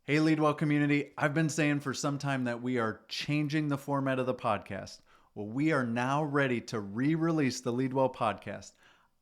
Hey, Leadwell community. I've been saying for some time that we are changing the format of the podcast. Well, we are now ready to re-release the Leadwell podcast.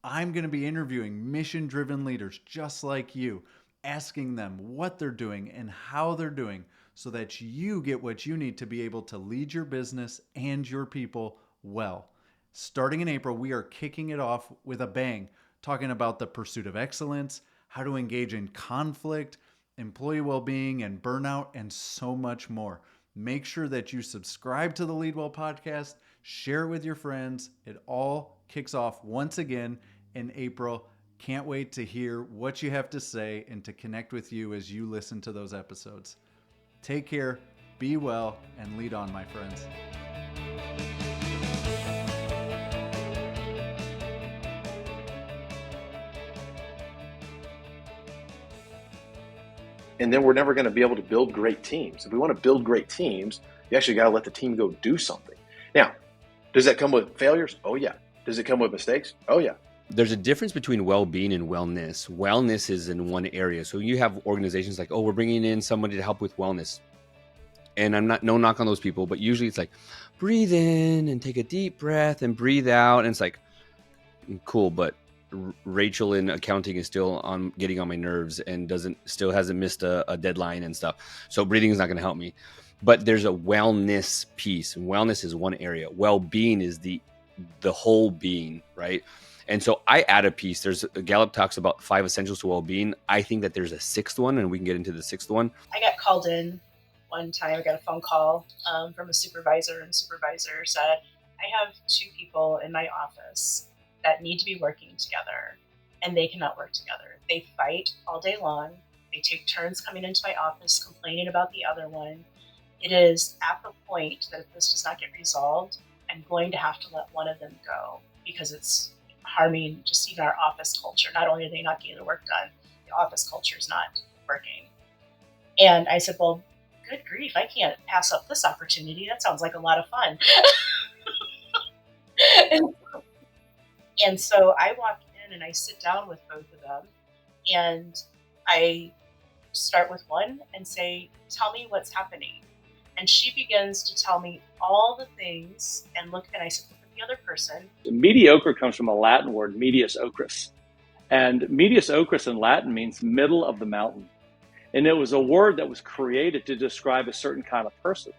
I'm going to be interviewing mission-driven leaders just like you, asking them what they're doing and how they're doing so that you get what you need to be able to lead your business and your people well. Starting in April, we are kicking it off with a bang, talking about the pursuit of excellence, how to engage in conflict, employee well-being and burnout, and so much more. Make sure that you subscribe to the Leadwell podcast, share it with your friends. It all kicks off once again in April. Can't wait to hear what you have to say and to connect with you as you listen to those episodes. Take care, be well, and lead on, my friends. And then we're never going to be able to build great teams. If we want to build great teams, you actually got to let the team go do something. Now, does that come with failures? Oh, yeah. Does it come with mistakes? Oh, yeah. There's a difference between well-being and wellness. Wellness is in one area. So you have organizations like, oh, we're bringing in somebody to help with wellness. And I'm not, no knock on those people, but usually it's like, breathe in and take a deep breath and breathe out. And it's like, cool, but Rachel in accounting is still on getting on my nerves and still hasn't missed a deadline and stuff. So breathing is not going to help me. But there's a wellness piece. Wellness is one area. Well-being is the whole being, right? And so I add a piece. Gallup talks about 5 essentials to well-being. I think that there's a 6th one, and we can get into the 6th one. I got called in one time. I got a phone call from a supervisor, and the supervisor said, I have 2 people in my office that need to be working together, and they cannot work together. They fight all day long. They take turns coming into my office complaining about the other one. It is at the point that if this does not get resolved, I'm going to have to let one of them go because it's harming just even our office culture. Not only are they not getting the work done, the office culture is not working. And I said, well, good grief, I can't pass up this opportunity. That sounds like a lot of fun. And so I walk in and I sit down with both of them and I start with one and say, tell me what's happening. And she begins to tell me all the things and I said, look at the other person. Mediocre comes from a Latin word, medius ocris. And medius ocris in Latin means middle of the mountain. And it was a word that was created to describe a certain kind of person.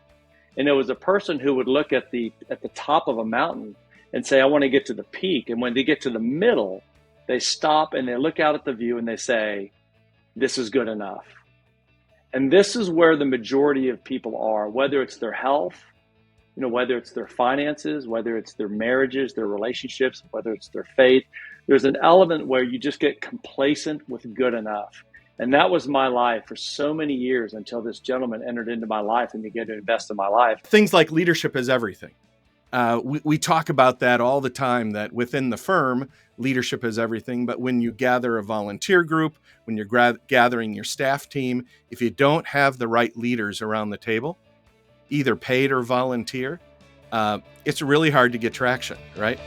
And it was a person who would look at the top of a mountain and say, I want to get to the peak. And when they get to the middle, they stop and they look out at the view and they say, this is good enough. And this is where the majority of people are, whether it's their health, whether it's their finances, whether it's their marriages, their relationships, whether it's their faith. There's an element where you just get complacent with good enough. And that was my life for so many years until this gentleman entered into my life and began to invest in my life. Things like leadership is everything. We talk about that all the time, that within the firm, leadership is everything. But when you gather a volunteer group, when you're gathering your staff team, if you don't have the right leaders around the table, either paid or volunteer, it's really hard to get traction, right?